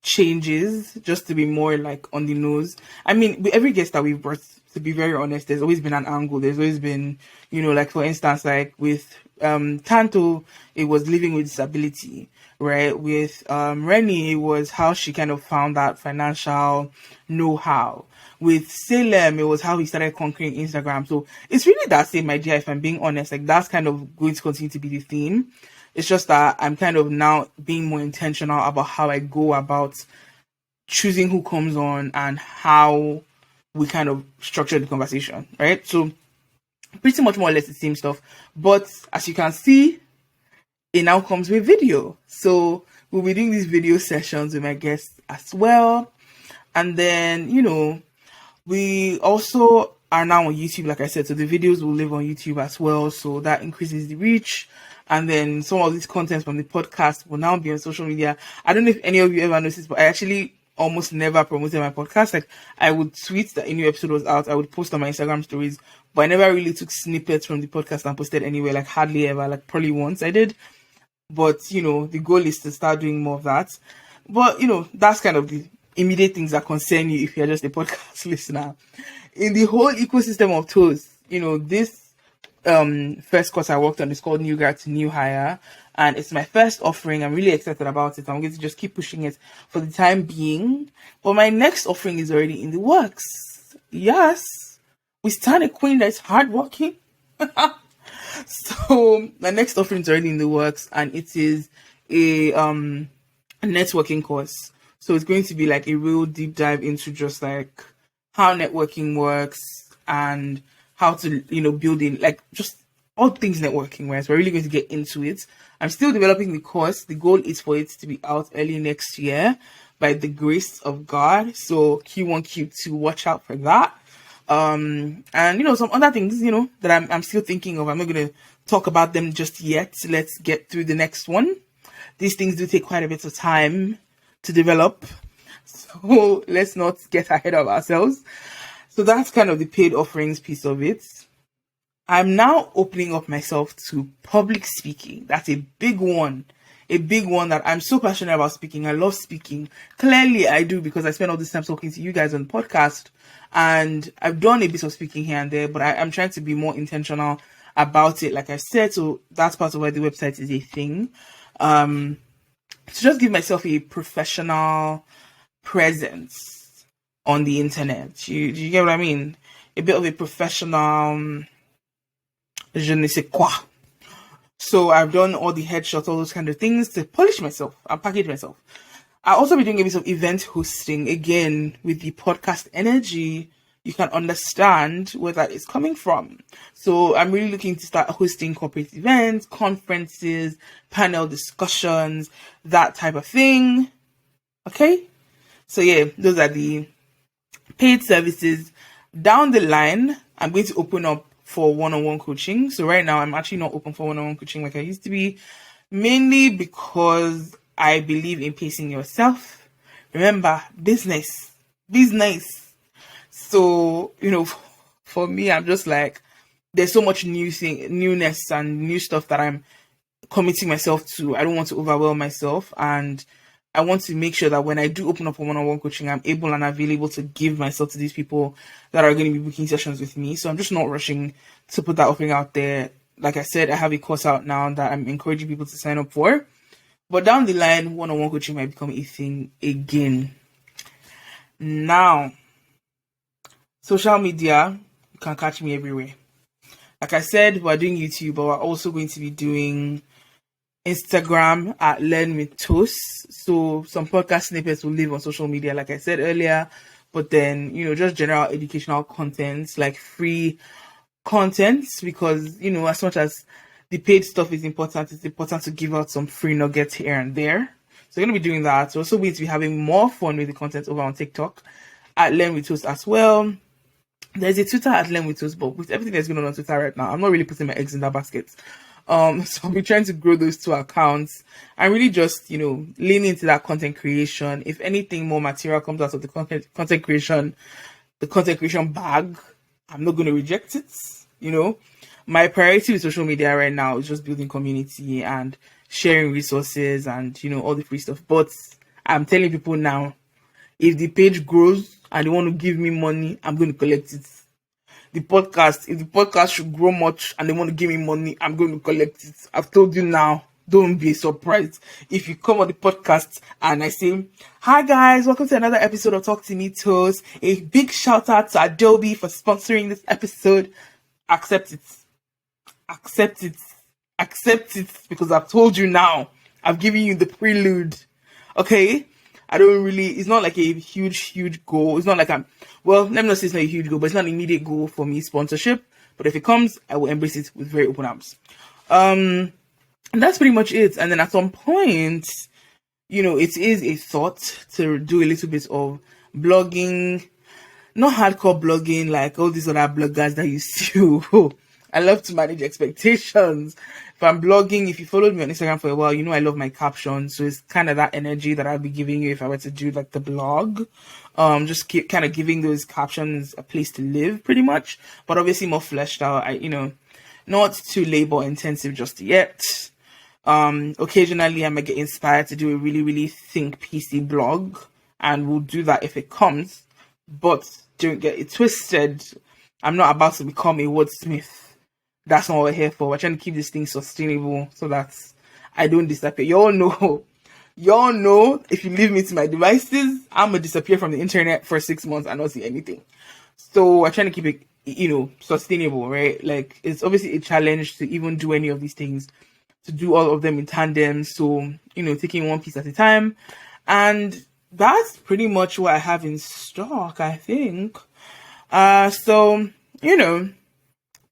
changes just to be more like on the nose. I mean, with every guest that we've brought, to be very honest, there's always been an angle. There's always been, like for instance, like with Tanto, it was living with disability, right? With Rennie, it was how she kind of found that financial know-how. With Salem, it was how he started conquering Instagram. So it's really that same idea, if I'm being honest. Like that's kind of going to continue to be the theme. It's just that I'm kind of now being more intentional about how I go about choosing who comes on and how we kind of structure the conversation, right? So pretty much more or less the same stuff. But as you can see, it now comes with video. So we'll be doing these video sessions with my guests as well. And then, we also are now on YouTube, like I said, so the videos will live on YouTube as well. So that increases the reach. And then some of these contents from the podcast will now be on social media. I don't know if any of you ever noticed, but I actually almost never promoted my podcast. Like, I would tweet that a new episode was out, I would post on my Instagram stories, but I never really took snippets from the podcast and posted anywhere, like hardly ever. Like, probably once I did. But the goal is to start doing more of that. But that's kind of the immediate things that concern you if you're just a podcast listener. In the whole ecosystem of toast, this first course I worked on is called New Grad to New Hire, and it's my first offering. I'm really excited about it. I'm going to just keep pushing it for the time being. But my next offering is already in the works. Yes, we stand a queen that's hardworking. So my next offering is already in the works, and it is a networking course. So it's going to be like a real deep dive into just like how networking works and how to build in like just all things networking, right? So we're really going to get into it. I'm still developing the course. The goal is for it to be out early next year by the grace of God. So Q1, Q2, watch out for that. And some other things that I'm still thinking of. I'm not going to talk about them just yet. Let's get through the next one. These things do take quite a bit of time to develop, so let's not get ahead of ourselves. So that's kind of the paid offerings piece of it. I'm now opening up myself to public speaking. That's a big one that I'm so passionate about speaking. I love speaking. Clearly I do, because I spend all this time talking to you guys on the podcast, and I've done a bit of speaking here and there, but I'm trying to be more intentional about it, like I said. So that's part of why the website is a thing. To just give myself a professional presence on the internet. Do you get what I mean? A bit of a professional je ne sais quoi. So I've done all the headshots, all those kind of things to polish myself and package myself. I'll also be doing a bit of event hosting. Again, with the podcast energy, you can understand where that is coming from. So I'm really looking to start hosting corporate events, conferences, panel discussions, that type of thing. Okay? So yeah, those are the paid services. Down the line, I'm going to open up for one-on-one coaching. So right now, I'm actually not open for one-on-one coaching like I used to be, mainly because I believe in pacing yourself. Remember, business. So, for me, I'm just like, there's so much newness and new stuff that I'm committing myself to. I don't want to overwhelm myself, and I want to make sure that when I do open up a one-on-one coaching, I'm able and available to give myself to these people that are going to be booking sessions with me. So I'm just not rushing to put that offering out there. Like I said, I have a course out now that I'm encouraging people to sign up for. But down the line, one-on-one coaching might become a thing again. Now, social media, you can catch me everywhere. Like I said, we're doing YouTube, but we're also going to be doing Instagram at Me Tos. So some podcast snippets will live on social media, like I said earlier. But then, just general educational content, like free content, because, as much as the paid stuff is important, it's important to give out some free nuggets here and there. So we're going to be doing that. We're also going to be having more fun with the content over on TikTok at Me Tos as well. There's a Twitter at Me Tos, but with everything that's going on Twitter right now, I'm not really putting my eggs in that basket. So I'll be trying to grow those two accounts and really just, lean into that content creation. If anything more material comes out of the content creation bag, I'm not going to reject it. My priority with social media right now is just building community and sharing resources and, all the free stuff. But I'm telling people now, if the page grows and they want to give me money, I'm going to collect it. If the podcast should grow much and they want to give me money, I'm going to collect it. I've told you now, don't be surprised if you come on the podcast and I say, hi guys, welcome to another episode of Talk to Me Tos. A big shout out to Adobe for sponsoring this episode. Accept it, because I've told you now. I've given you the prelude. Okay? It's not like a huge goal. It's not like let me not say it's not a huge goal, but it's not an immediate goal for me, sponsorship. But if it comes, I will embrace it with very open arms. And that's pretty much it. And then at some point, it is a thought to do a little bit of blogging. not hardcore blogging like all these other bloggers that you see. I love to manage expectations. If I'm blogging, if you followed me on Instagram for a while, you know I love my captions. So it's kind of that energy that I'd be giving you if I were to do like the blog. Just keep kind of giving those captions a place to live pretty much. But obviously more fleshed out. Not too labor intensive just yet. Occasionally I might get inspired to do a really, really think piecey blog, and we'll do that if it comes. But don't get it twisted. I'm not about to become a wordsmith. That's not what we're here for. We're trying to keep this thing sustainable so that I don't disappear. Y'all know if you leave me to my devices, I'm gonna disappear from the internet for 6 months and not see anything. So we're trying to keep it, sustainable, right? Like, it's obviously a challenge to even do any of these things, to do all of them in tandem. So, taking one piece at a time. And that's pretty much what I have in stock, I think. So,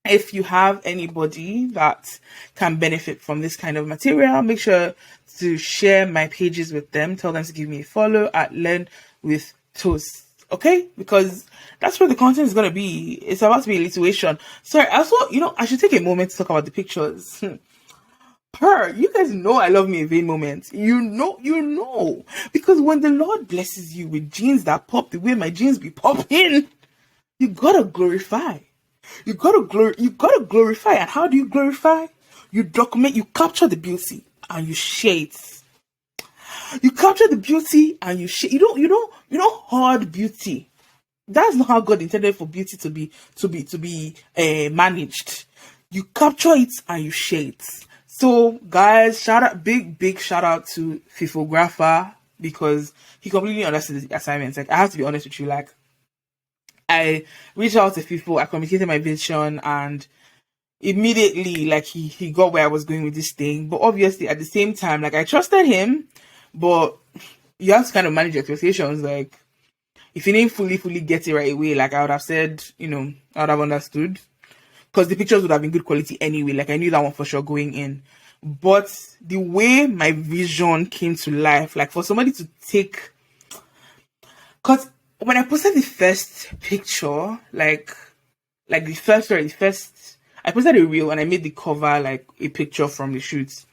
if you have anybody that can benefit from this kind of material, make sure to share my pages with them. Tell them to give me a follow at Learn with Toast. Okay? Because that's where the content is going to be. It's about to be alliteration. Sorry, also, I should take a moment to talk about the pictures. You guys know I love me a vain moment. You know. Because when the Lord blesses you with jeans that pop the way my jeans be popping, you gotta glorify. You gotta glorify. And how do you glorify? You document, you capture the beauty and you share it. You capture the beauty and you share. You don't hoard beauty. That's not how God intended for beauty to be managed. You capture it and you share it. So guys, big shout out to Fifographer, because he completely understood the assignments. Like, I have to be honest with you, like, I reached out to people, I communicated my vision, and immediately, like, he got where I was going with this thing. But obviously, at the same time, like, I trusted him, but you have to kind of manage expectations. Like, if he didn't fully get it right away, like, I would have said, I would have understood, because the pictures would have been good quality anyway. Like, I knew that one for sure going in. But the way my vision came to life, like, for somebody to take, because when I posted the first picture, like the first, I posted a reel and I made the cover like a picture from the shoot,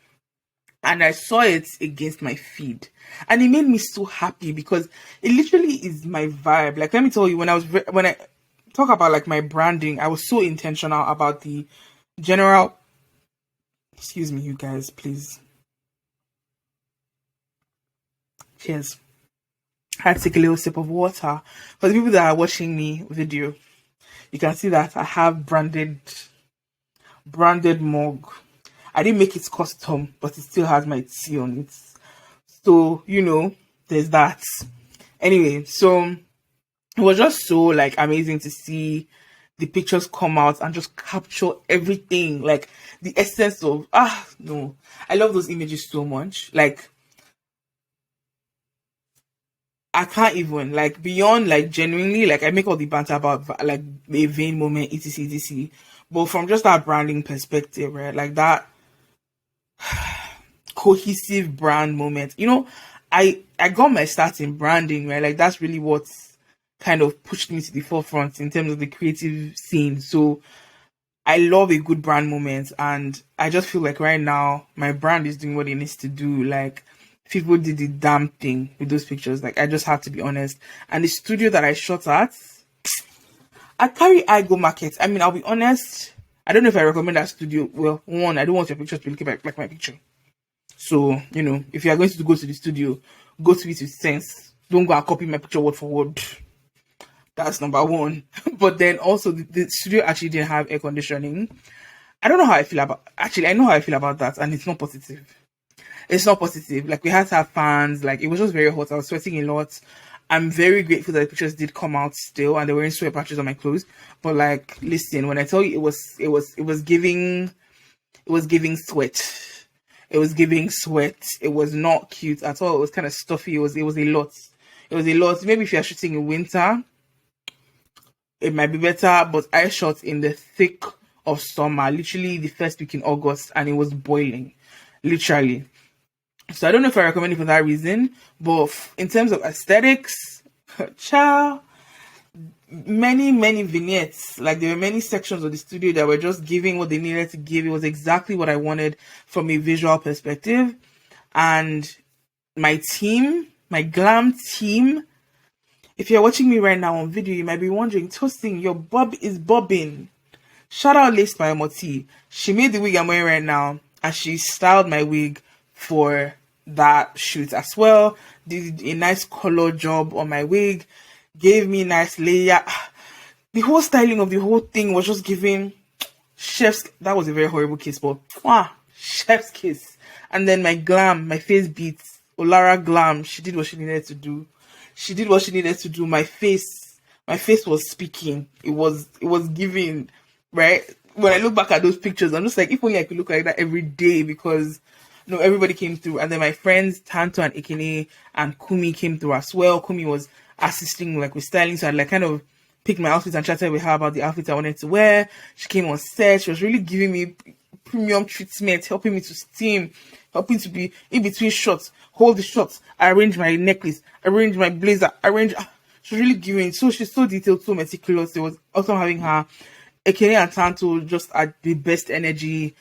and I saw it against my feed, and it made me so happy because it literally is my vibe. Like, let me tell you, when I talk about like my branding, I was so intentional about the general. Excuse me, you guys, please. Cheers. I had to take a little sip of water. For the people that are watching me video, you can see that I have branded mug. I didn't make it custom, but it still has my T on it. So, there's that. Anyway, so it was just so like amazing to see the pictures come out and just capture everything, like the essence of no. I love those images so much. Like, I can't even, like, beyond, like, genuinely, like, I make all the banter about, like, a vain moment, etc. But from just that branding perspective, right, like, that cohesive brand moment, I got my start in branding, right, like, that's really what kind of pushed me to the forefront in terms of the creative scene. So I love a good brand moment, and I just feel like right now my brand is doing what it needs to do. Like, people did the damn thing with those pictures. Like, I just have to be honest. And the studio that I shot at, I carry I go market. I mean, I'll be honest, I don't know if I recommend that studio. Well, one, I don't want your pictures to be looking like my picture. So, if you are going to go to the studio, go to it with sense. Don't go and copy my picture word for word. That's number one. But then also, the studio actually didn't have air conditioning. I don't know how I feel about, actually, I know how I feel about that, and it's not positive. It's not positive. Like, we had to have fans. Like, it was just very hot. I was sweating a lot. I'm very grateful that the pictures did come out still, and they were in sweat patches on my clothes. But like, listen, when I tell you, it was giving sweat. It was giving sweat. It was not cute at all. It was kind of stuffy. It was a lot. It was a lot. Maybe if you're shooting in winter, it might be better. But I shot in the thick of summer, literally the first week in August, and it was boiling, literally. So I don't know if I recommend it for that reason, but in terms of aesthetics, ciao, many vignettes. Like there were many sections of the studio that were just giving what they needed to give. It was exactly what I wanted from a visual perspective. And my team, my glam team, if you're watching me right now on video, you might be wondering, Toasting, your bob is bobbing. Shout out Lace by Moti. She made the wig I'm wearing right now, and she styled my wig for that shoot as well. Did a nice color job on my wig, gave me nice layer. The whole styling of the whole thing was just giving chef's. That was a very horrible kiss, but chef's kiss. And then my glam, my face beats. Olara Glam, she did what she needed to do. She did what she needed to do. My face was speaking. It was giving, right? When I look back at those pictures, I'm just like, if only I could look like that every day, because everybody came through. And then my friends Tanto and Ekene and Kumi came through as well. Kumi was assisting like with styling, so I like kind of picked my outfits and chatted with her about the outfits I wanted to wear. She came on set. She was really giving me premium treatment, helping me to steam, helping to be in between shots, hold the shots, arrange my necklace, arrange my blazer, she was really giving. So she's so detailed, so meticulous. It was awesome having her. Ekene and Tanto just at the best energy.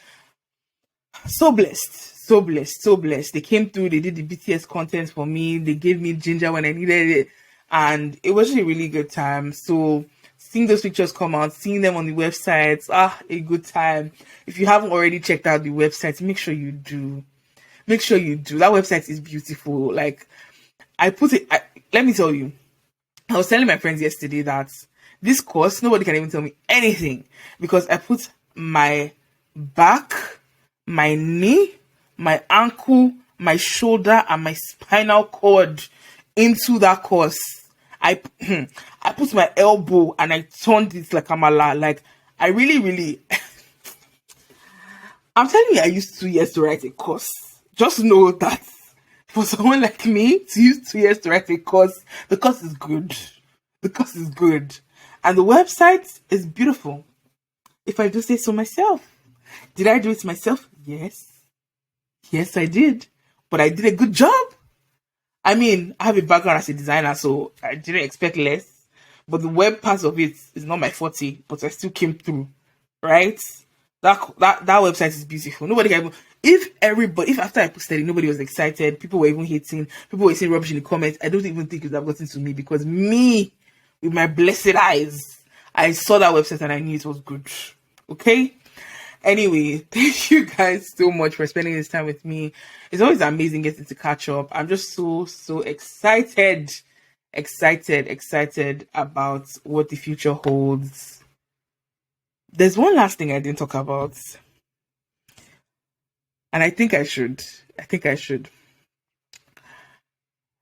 So blessed, so blessed, so blessed. They came through, they did the BTS content for me, they gave me ginger when I needed it, and it was a really good time. So seeing those pictures come out, seeing them on the websites, a good time. If you haven't already checked out the website, make sure you do. Make sure you do. That website is beautiful. Like, let me tell you, I was telling my friends yesterday that this course, nobody can even tell me anything, because I put my back, my knee, my ankle, my shoulder, and my spinal cord into that course. I put my elbow and I turned it like Amala. Like, I really I'm telling you, I used 2 years to write a course. Just know that for someone like me to use 2 years to write a course, the course is good. The course is good. And the website is beautiful. If I do say so myself. Did I do it myself? Yes. Yes, I did. But I did a good job. I mean, I have a background as a designer, so I didn't expect less. But the web part of it is not my forte, but I still came through. Right? That website is beautiful. Nobody can if after I posted it, nobody was excited, people were even hating, people were saying rubbish in the comments, I don't even think it would have gotten to me, because me, with my blessed eyes, I saw that website and I knew it was good. Okay? Anyway, thank you guys so much for spending this time with me. It's always amazing getting to catch up. I'm just so excited about what the future holds. There's one last thing I didn't talk about, and I think I should.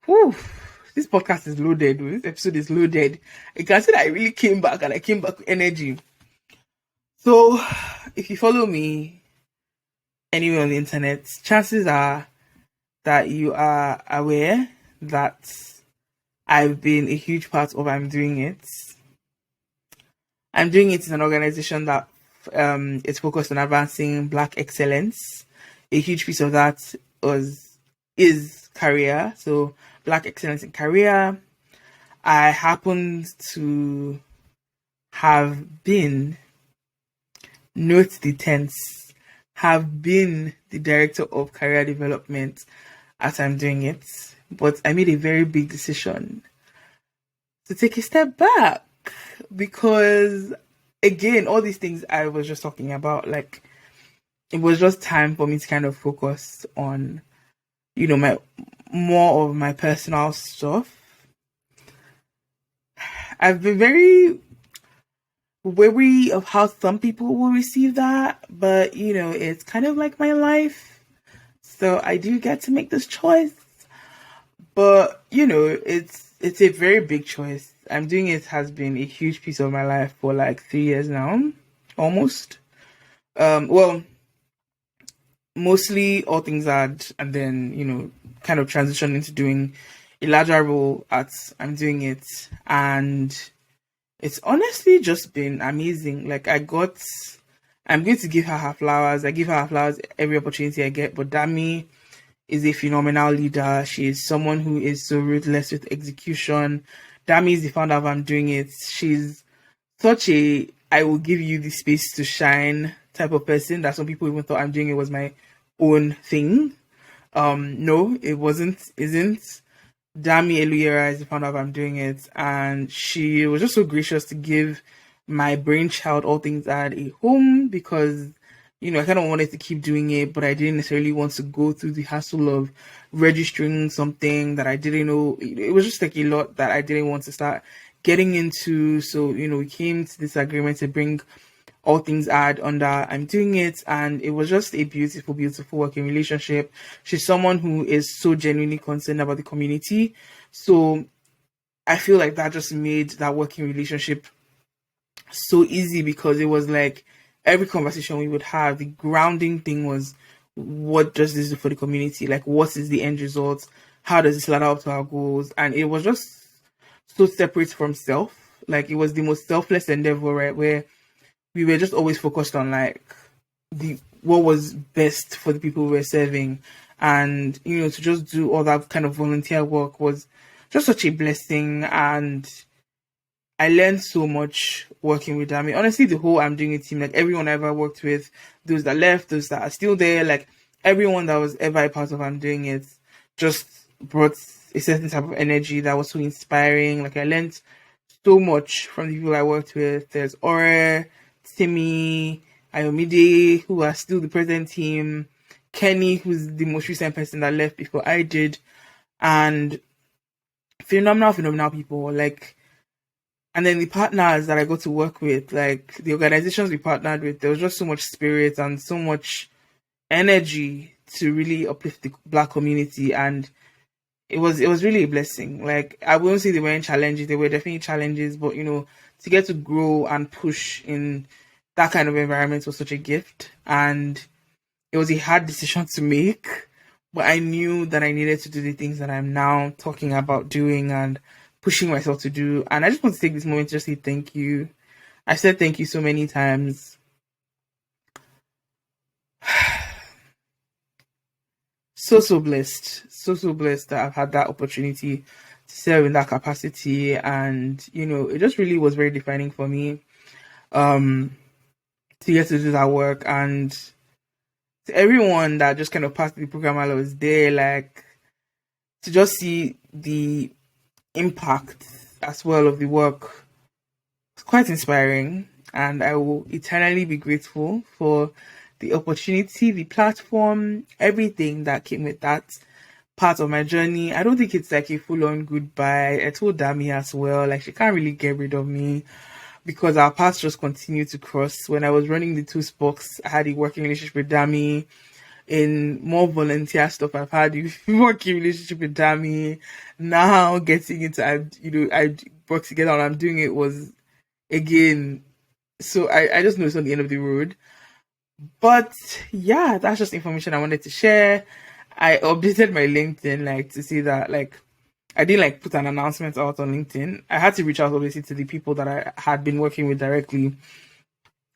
Whew. This podcast is loaded. This episode is loaded. You can see that I really came back, and I came back with energy. So, if you follow me anywhere on the internet, chances are that you are aware that I've been a huge part of I'm Doing It. I'm Doing It is an organization that is focused on advancing Black excellence. A huge piece of that is career. So, Black excellence in career. I happened to have been, note the tense, have been the director of career development as I'm Doing It. But I made a very big decision to take a step back, because again, all these things I was just talking about, like, it was just time for me to kind of focus on, more of my personal stuff. I've been very wary of how some people will receive that, but it's kind of like my life, so I do get to make this choice. But it's a very big choice. I'm Doing It has been a huge piece of my life for like 3 years now, almost. Well, mostly All Things Ad, and then kind of transitioned into doing a larger role at I'm Doing It, and it's honestly just been amazing. Like, I'm going to give her flowers. I give her flowers every opportunity I get, but Dami is a phenomenal leader. She is someone who is so ruthless with execution. Dami is the founder of I'm Doing It. She's such a I will give you the space to shine type of person that some people even thought I'm Doing It was my own thing. No, it wasn't, isn't. Dami Eluyera is the founder of I'm Doing It, and she was just so gracious to give my brainchild All Things Add a home because, I kind of wanted to keep doing it, but I didn't necessarily want to go through the hassle of registering something that I didn't know. It was just like a lot that I didn't want to start getting into. So, we came to this agreement to bring All Things Add under I'm Doing It, and it was just a beautiful, beautiful working relationship. She's someone who is so genuinely concerned about the community. So I feel like that just made that working relationship so easy because it was like every conversation we would have, the grounding thing was what does this do for the community? Like, what is the end result? How does this ladder up to our goals? And it was just so separate from self. Like, it was the most selfless endeavor, right? Where we were just always focused on like the what was best for the people we were serving. And, to just do all that kind of volunteer work was just such a blessing. And I learned so much working with them. I mean, honestly, the whole I'm Doing It team, like everyone I ever worked with, those that left, those that are still there, like everyone that was ever a part of I'm Doing It just brought a certain type of energy that was so inspiring. Like I learned so much from the people I worked with. There's Ore, Timmy, Ayomide, who are still the present team, Kenny, who's the most recent person that left before I did, and phenomenal people. Like, and then the partners that I got to work with, like the organizations we partnered with, there was just so much spirit and so much energy to really uplift the Black community, and it was really a blessing. Like I wouldn't say they weren't challenges; they were definitely challenges, but to get to grow and push in that kind of environment was such a gift, and it was a hard decision to make. But I knew that I needed to do the things that I'm now talking about doing and pushing myself to do. And I just want to take this moment to just say thank you. I said thank you so many times. So blessed. So blessed that I've had that opportunity to serve in that capacity. And, it just really was very defining for me to get to do that work. And to everyone that just kind of passed the program while I was there, like to just see the impact as well of the work, it's quite inspiring, and I will eternally be grateful for the opportunity, the platform, everything that came with that part of my journey. I don't think it's like a full-on goodbye. I told Dami as well, like she can't really get rid of me because our paths just continue to cross. When I was running the Tos box, I had a working relationship with Dami. In more volunteer stuff, I've had a working relationship with Dami. Now getting into, I work together and I'm Doing It was again. So I just know it's on the end of the road. But yeah, that's just information I wanted to share. I updated my LinkedIn like to see that like I didn't like put an announcement out on LinkedIn. I had to reach out obviously to the people that I had been working with directly,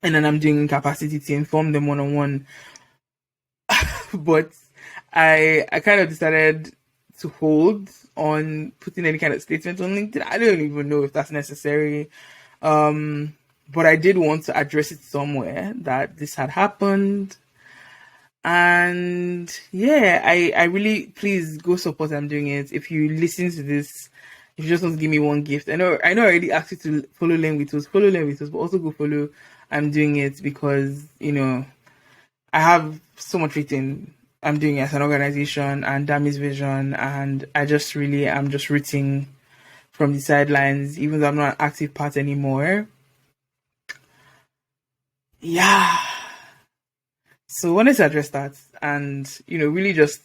and then I'm doing capacity to inform them one-on-one. But I kind of decided to hold on putting any kind of statement on LinkedIn. I don't even know if that's necessary. But I did want to address it somewhere that this had happened. And yeah, I really, please go support I'm Doing It. If you listen to this, if you just want to give me one gift, I know I already asked you to follow Me Tos, but also go follow I'm Doing It because, I have so much faith in I'm Doing It as an organization and Dami's vision, and I just really am just rooting from the sidelines, even though I'm not an active part anymore. Yeah. So I wanted to address that and, really just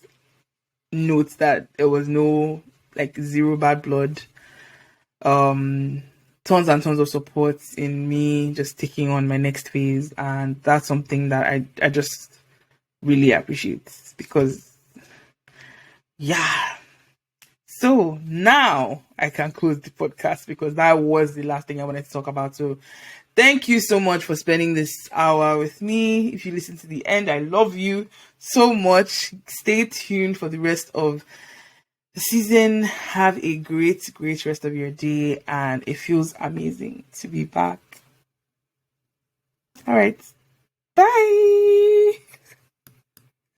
note that there was no like zero bad blood. Tons and tons of support in me just taking on my next phase, and that's something that I just really appreciate because yeah. So now I can close the podcast because that was the last thing I wanted to talk about. So thank you so much for spending this hour with me. If you listen to the end, I love you so much. Stay tuned for the rest of season. Have a great, great rest of your day, and it feels amazing to be back. All right. Bye.